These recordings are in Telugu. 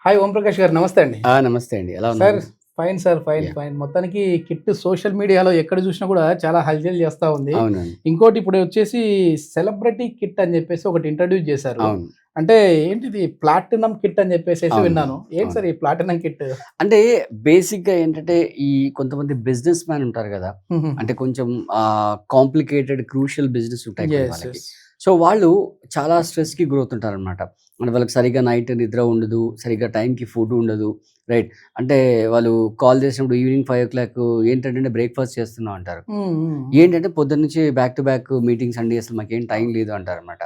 హాయ్ ఓంప్రకాష్ గారు, నమస్తే అండి. నమస్తే అండి. ఎలా సార్ ఉన్నారు? Fine sir, fine yeah! Fine. మొత్తానికి కిట్ సోషల్ మీడియాలో ఎక్కడ చూసినా కూడా చాలా హల్చల్ చేస్తా ఉంది. అవునండి. ఇంకోటి ఇప్పుడు వచ్చేసి సెలబ్రిటీ కిట్ అని చెప్పేసి ఒకటి ఇంట్రడ్యూస్ చేశారు. అవును. అంటే ఏంటిది ప్లాటినం కిట్ అని చెప్పేసేసి అవును. విన్నాను. ఏంటి అవును. సార్ ఈ ప్లాటినం కిట్? అంటే బేసిక్‌గా ఏంటంటే, ఈ కొంతమంది బిజినెస్ మ్యాన్ ఉంటారు గదా! హుహుహు. అంటే కొంచెం కాంప్లికేటెడ్ క్రూషియల్ బిజినెస్ ఉంటాయి కొన్ని యెస్. వాళ్ళకి. యెస్. సో, వాళ్ళు చాలా స్ట్రెస్‌కి గురవుతుంటారనమాట. అంటే వాళ్ళకి సరిగ్గా నైట్ నిద్ర ఉండదు. సరిగ్గా టైంకి ఫుడ్ ఉండదు. రైట్. అంటే వాళ్ళు కాల్ చేసినప్పుడు ఈవినింగ్ 5:00 ఏంటంటే బ్రేక్‌ఫాస్ట్ చేస్తున్నాం అంటారు. హ్మ్. హ్మ్. హ్మ్. ఏంటంటే పొద్దున్నుంచి బ్యాక్ టు బ్యాక్ మీటింగ్స్ అండి. అసలు మాకేం టైం లేదు అంటారనమాట.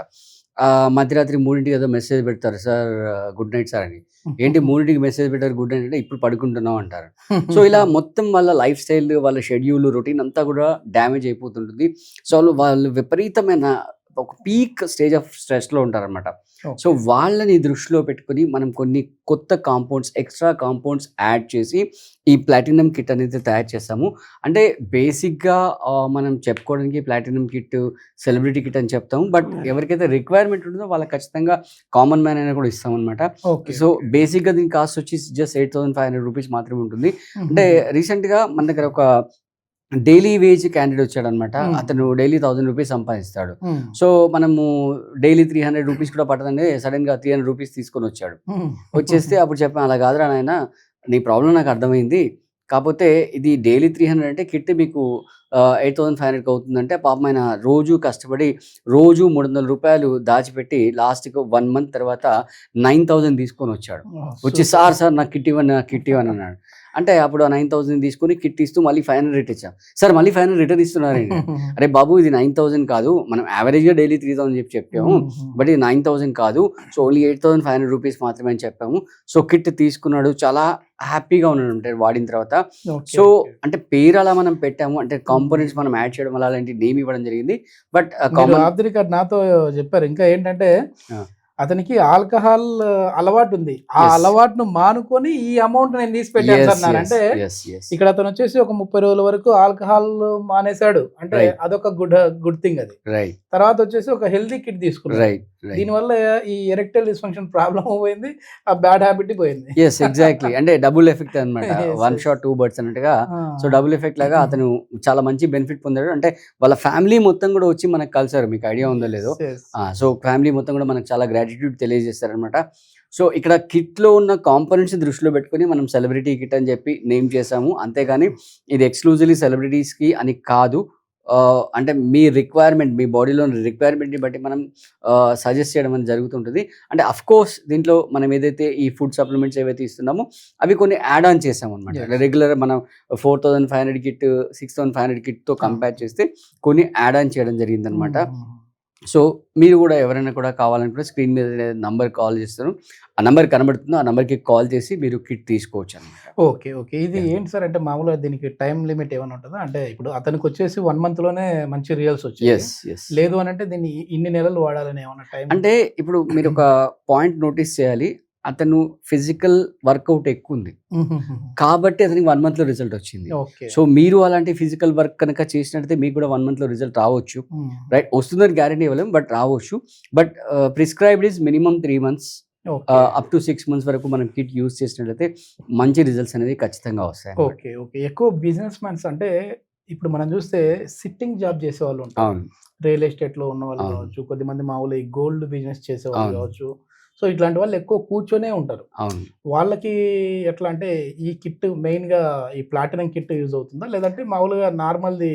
మధ్యరాత్రి 3కి ఏదో మెసేజ్ పెడతారు. సార్ గుడ్ నైట్ సార్ అని. ఏంటి 3కి మెసేజ్ పెట్టారు గుడ్ నైట్ అంటే ఇప్పుడు పడుకుంటున్నాం అంటారు. సో, ఇలా మొత్తం వాళ్ళ లైఫ్ స్టైల్, వాళ్ళ షెడ్యూల్, రొటీన్ అంతా కూడా డ్యామేజ్ అయిపోతుంటుంది. సో, వాళ్ళు విపరీతమైన ఒక పీక్ స్టేజ్ ఆఫ్ స్ట్రెస్‌లో ఉంటారనమాట. So, okay. వాళ్ళని దృష్టిలో పెట్టుకొని మనం కొన్ని కొత్త కాంపౌండ్స్, ఎక్స్‌ట్రా కాంపౌండ్స్ యాడ్ చేసి ఈ ప్లాటినం కిట్ అనేది తయారు చేసాము. అంటే బేసిక్‌గా మనం చెప్పుకోవడానికి ప్లాటినం కిట్, సెలబ్రిటీ కిట్ అని చెప్తాము. బట్ ఎవరికైతే రిక్వైర్మెంట్ ఉంటుందో వాళ్ళకి ఖచ్చితంగా కామన్ మ్యాన్ అయినా కూడా ఇస్తామనమాట. ఓకే. So, okay. బేసిక్‌గా దీని కాస్ట్ వచ్చి జస్ట్ 8500 రూపీస్ మాత్రమే ఉంటుంది. అంటే హుహుహు. రీసెంట్‌గా మన దగ్గర ఒక డైలీ వేజ్ క్యాండిడేట్ వచ్చాడనమాట. హ్మ్. అతను డైలీ 1000 రూపీస్ సంపాదిస్తాడు. హ్మ్. సో, మనము డైలీ 300 రూపీస్ కూడా పట్టదండి. సడెన్‌గా 300 రూపీస్ తీసుకొనొచ్చాడు. హ్మ్. వచ్చేస్తే అప్పుడు చెప్పాం, "అలా కాదురా నాయనా! నీ ప్రాబ్లమ్ నాకర్థమైంది. కాపోతే ఇది డైలీ 300 అంటే కిట్ మీకు 8500కి అవుతుందంటే." పాపం ఆయన రోజు కష్టపడి రోజు రూ. 300 దాచిపెట్టి లాస్ట్‌కి 1 మంత్ తర్వాత 9000 తీసుకొనొచ్చాడు. ఓహ్! వచ్చి సూపర్. "సార్ సార్ నాకు కిట్ ఇవ్వండి, నాకు కిట్ ఇవ్వండి" అన్నాడు. అంటే అప్పుడు ఆ 9000 తీసుకొని కిట్ ఇస్తూ మళ్ళీ 500 ఇచ్చాం. "సార్ మళ్ళీ 500 రిటర్న్ ఇస్తున్నారేంటి?" "అరే బాబు ఇది 9000 కాదు. మనం యావరేజ్‌గా డైలీ 3000 చెప్పాము. హుహుహు. బట్ ఇది 9000 కాదు. సో, ఓన్లీ 8500 రూపీస్ మాత్రమే అని చెప్పాము." సో, కిట్ తీసుకున్నాడు. చాలా హ్యాపీగా ఉన్నాడంటే వాడిన తర్వాత. ఓకే. So, okay. అంటే పేరు అలా మనం పెట్టాము. అంటే హ్మ్. కాంపోనెంట్స్ మనం యాడ్ చేయడం వల్ల అలాంటి నేమ్ ఇవ్వడం జరిగింది. బట్ మీరు కామన్ ఆఫ్ ది రికార్డ్ నాతో చెప్పారు. ఇంకా ఏంటంటే, ఆ! అతనికి ఆల్కహాల్ అలవాటుంది. ఆ యెస్. అలవాటును మానుకొని ఈ అమౌంట్ నేను తీసి పెట్టాను సార్ యెస్. అన్నారు. యెస్. అంటే యెస్. యెస్. ఇక్కడ అతనొచ్చేసి ఒక 30 రోజుల వరకు ఆల్కహాల్ మానేసాడు. అంటే రైట్. అదొక గుడ్ థింగ్ అది. రైట్. తర్వాతొచ్చేసి ఒక హెల్తీ కిట్ తీసుకున్నాడు. రైట్. రైట్. దీనివల్ల ఈ ఎరెక్టైల్ డిస్‌ఫంక్షన్ ప్రాబ్లమ్ పోయింది. ఆ బ్యాడ్ హాబిట్ పోయింది. యెస్. ఎగ్జాక్ట్‌లీ. అంటే డబుల్ ఎఫెక్ట్ అనమాట. Yes. One yes. Shot two birds అన్నట్టుగా. ఆ! సో, డబుల్ ఎఫెక్ట్ లాగా అతను చాలా మంచి బెనిఫిట్ పొందాడు. అంటే వాళ్ళ ఫ్యామిలీ మొత్తం గూడా వచ్చి మనకు కలిసారు. మీకు ఐడియా ఉందో యెస్. లేదో. యెస్. సో, ఫ్యామిలీ మొత్తం గూడా మనకు చాలా గ్రాటిట్యూడ్ తెలియజేశారనమాట. సో, ఇక్కడ కిట్‌లో ఉన్న కాంపోనెంట్స్ దృష్టిలో పెట్టుకొని మనం సెలబ్రిటీ కిట్ అని చెప్పి నేమ్ చేసాము. అంతేగాని ఇది ఎక్స్‌క్లూజివ్‌లీ సెలబ్రిటీస్‌కి అని కాదు. అంటే మీ రిక్వైర్మెంట్, మీ బాడీలోని రిక్వైర్మెంట్‌ని బట్టి మనం సజెస్ట్ చేయడం అనేది జరుగుతుంటది. అంటే ఆఫ్‌కోర్స్ దీంట్లో మనం ఏదైతే ఈ ఫుడ్ సప్లిమెంట్స్ ఏవైతే ఇస్తున్నామో అవి కొన్ని యాడ్ ఆన్ చేసామనమాట. యెస్. రెగ్యులర్ మనం 4500 కిట్, 6500 కిట్‌తో ఆ! కంపేర్ చేస్తే కొన్ని యాడ్ ఆన్ చేయడం జరిగిందనమాట. హుహు. సో, మీరు గూడా ఎవరైనా కూడా కావాలనుకుంటే స్క్రీన్ మీద నంబర్‌కి కాల్ చేస్తాను. ఆ నంబర్ కనబడుతుందో ఆ నంబర్‌కి కాల్ చేసి మీరు కిట్ తీసుకోవచ్చనమాట. ఓకే. ఓకే. ఇది యాహ్! ఏంటి సార్ అంటే మామూలుగా దీనికి టైమ్ లిమిట్ ఏమైనా ఉంటదా? అంటే ఇప్పుడు అతనికొచ్చేసి 1 మంత్‌లోనే మంచి రిజల్ట్స్ వచ్చాయి. యెస్. యెస్. లేదు అనంటే దీన్ని ఇన్ని నెలలు వాడాలని ఏమన్నా టైమ్ అంటే ఇప్పుడు మీరొక పాయింట్ నోటీస్ చేయాలి. అతను ఫిజికల్ వర్కౌట్ ఎక్కువుంది. హుహుహు. కాబట్టి అతనికి 1 మంత్‌లో రిజల్ట్ వచ్చింది. ఓకే. సో, మీరు అలాంటి ఫిజికల్ వర్క్ కనుక చేసినట్టయితే మీకు కూడా 1 మంత్‌లో రిజల్ట్ రావచ్చు. హ్మ్. రైట్. వస్తుందని గ్యారంటీ ఇవ్వలేము. బట్ రావచ్చు. But prescribed is minimum 3 months okay. Up to 6 months వరకు మనం కిట్ యూజ్ చేసినట్లయితే మంచి రిజల్ట్స్ అనేవి ఖచ్చితంగా వస్తాయన్నమాట. ఓకే. ఓకే. ఎక్కువ బిజినెస్ మ్యాన్స్ అంటే ఇప్పుడు మనం చూస్తే సిట్టింగ్ జాబ్ చేసేవాళ్ళుంటారు. అవును. రియల్ ఎస్టేట్‌లో ఉన్నవాళ్ళు అవును. గావచ్చు, కొద్దిమంది మామూలుగా ఈ గోల్డ్ బిజినెస్ చేసేవాళ్ళు అవును. గావచ్చు. సో, ఇట్లాంటి వాళ్ళు ఎక్కువ కూర్చొనే ఉంటారు. అవును. వాళ్ళకి ఎట్లా అంటే ఈ కిట్ మెయిన్‌గా ఈ ప్లాటినం కిట్ యూజ్ అవుతుందా? లేదంటే మామూలుగా నార్మల్‌ది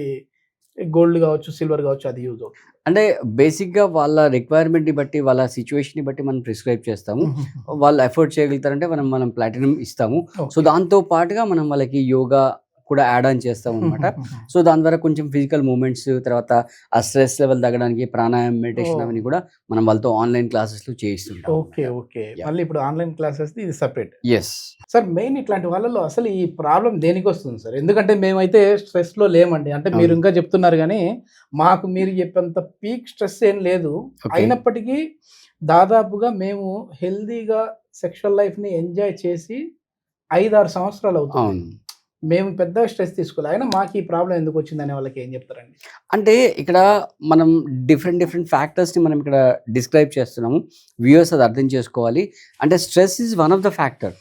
గోల్డ్ గావచ్చు, సిల్వర్ గావచ్చు అది యూజ్ అవుతుందా? అంటే బేసిక్‌గా వాళ్ళ రిక్వైర్మెంట్‌ని బట్టి, వాళ్ళ సిట్యుయేషన్‌ని బట్టి మనం ప్రిస్క్రైబ్ చేస్తాము. హుహుహు. వాళ్ళు ఎఫోర్డ్ చేయగలుగుతారంటే మనం ప్లాటినం ఇస్తాము. So, okay. దాంతో పాటుగా మనం వాళ్ళకి యోగా కూడా యాడ్ ఆన్ చేస్తామనమాట. హుహుహుహు. సో, దాని ద్వారా కొంచెం ఫిజికల్ మూవ్‌మెంట్స్, తర్వాత ఆ స్ట్రెస్ లెవెల్ తగ్గడానికి ప్రాణాయామం, మెడిటేషన్ ఓహ్! అవన్నీ కూడా మనం వాళ్ళతో ఆన్‌లైన్ క్లాసెస్‌లో చేయిస్తుంటామనమాట. ఓకే. ఓకే. యాహ్! మళ్ళీ ఇప్పుడు ఆన్‌లైన్ క్లాసెస్‌ది ఇది సెపరేట్. యెస్. సార్ మెయిన్ ఇట్లాంటి వాళ్ళలో అసలు ఈ ప్రాబ్లమ్ దేనికొస్తుంది సార్? ఎందుకంటే మేమైతే స్ట్రెస్‌లో లేమండి. అంటే మీరు అవును. ఇంకా చెప్తున్నారు గానీ, మాకు మీరు చెప్పేంత పీక్ స్ట్రెస్ ఏం లేదు. ఓకే. అయినప్పటికీ దాదాపుగా మేము హెల్తీగా సెక్షువల్ లైఫ్‌ని ఎంజాయ్ చేసి 5, 6 సంవత్సరాలవుతుంది. అవును. మేము పెద్దగా స్ట్రెస్ తీసుకోలే. అయినా మాకు ఈ ప్రాబ్లమ్ ఎందుకు వచ్చిందనే వాళ్ళకి ఏం చెప్తారండి? అంటే ఇక్కడ మనం డిఫరెంట్ ఫ్యాక్టర్స్‌ని మనం ఇక్కడ డిస్క్రైబ్ చేస్తున్నాము. వ్యూయర్స్ అది అర్థం చేసుకోవాలి. అంటే stress is one of the factor.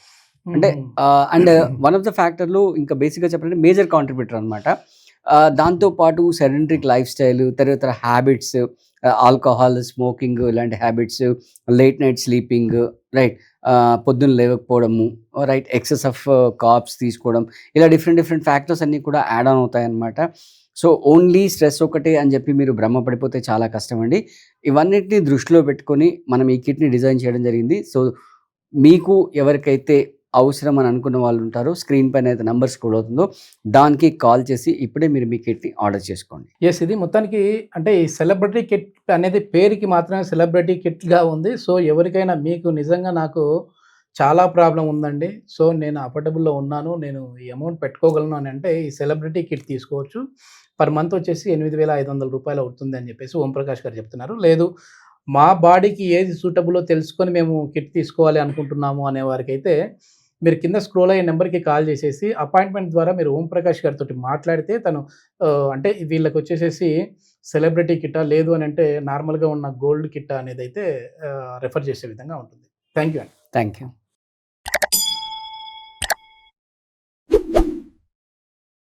అంటే హుహు. అండ్ వన్ ఆఫ్ ద ఫ్యాక్టర్‌లో ఇంకా బేసిక్‌గా చెప్పాలంటే మేజర్ కాంట్రిబ్యూటర్ అనమాట. దాంతో పాటు సెడెంటరీ లైఫ్ స్టైల్, తర్వాత హ్యాబిట్స్, ఆల్కహాల్, స్మోకింగ్ ఇలాంటి habits, late night sleeping, right, పొద్దున్న లేవకపోవడము, రైట్, ఎక్సెస్ ఆఫ్ కార్బ్స్ తీసుకోవడం, ఇలా డిఫరెంట్ ఫ్యాక్టర్స్ అన్నీ కూడా యాడ్ ఆన్ అవుతాయన్నమాట. సో, ఓన్లీ స్ట్రెస్ ఒకటే అని చెప్పి మీరు భ్రమపడిపోతే చాలా కష్టమండి. ఇవన్నిటిని దృష్టిలో పెట్టుకొని మనం ఈ కిట్‌ని డిజైన్ చేయడం జరిగింది. సో, మీకు ఎవరికైతే అవసరం అని అనుకున్న వాళ్ళు ఉంటారో, స్క్రీన్ పైన అయితే నంబర్ స్క్రోల్ అవుతుందో దానికి కాల్ చేసి ఇప్పుడే మీరు మీ కిట్‌ని ఆర్డర్ చేసుకోండి. యెస్. ఇది మొత్తానికి అంటే ఈ సెలబ్రిటీ కిట్ అనేది పేరుకి మాత్రమే సెలబ్రిటీ కిట్‌గా ఉంది. సో, ఎవరికైనా మీకు నిజంగా నాకు చాలా ప్రాబ్లమ్ ఉందండి. సో, నేను అఫోర్డబుల్‌లో ఉన్నాను. నేను ఈ అమౌంట్ పెట్టుకోగలను అని అంటే ఈ సెలబ్రిటీ కిట్ తీసుకోవచ్చు. పర్ మంత్ వచ్చేసి రూ. 8,500 అవుతుంది అని చెప్పేసి ఓంప్రకాష్ గారు చెప్తున్నారు. లేదు మా బాడీకి ఏది సూటబులో తెలుసుకొని మేము కిట్ తీసుకోవాలి అనుకుంటున్నాము అనే వారికైతే మీరు కింద స్క్రోల్ అయ్యే నెంబర్‌కి కాల్ చేసేసి అపాయింట్‌మెంట్ ద్వారా మీరు ఓంప్రకాష్ గారితోటి మాట్లాడితే తను అంటే వీళ్ళకొచ్చేసేసి సెలబ్రిటీ కిట్టా లేదు అనంటే నార్మల్‌గా ఉన్న గోల్డ్ కిట్టా అనేదైతే రిఫర్ చేసే విధంగా ఉంటుంది. థాంక్ యూ అండి. Thank you.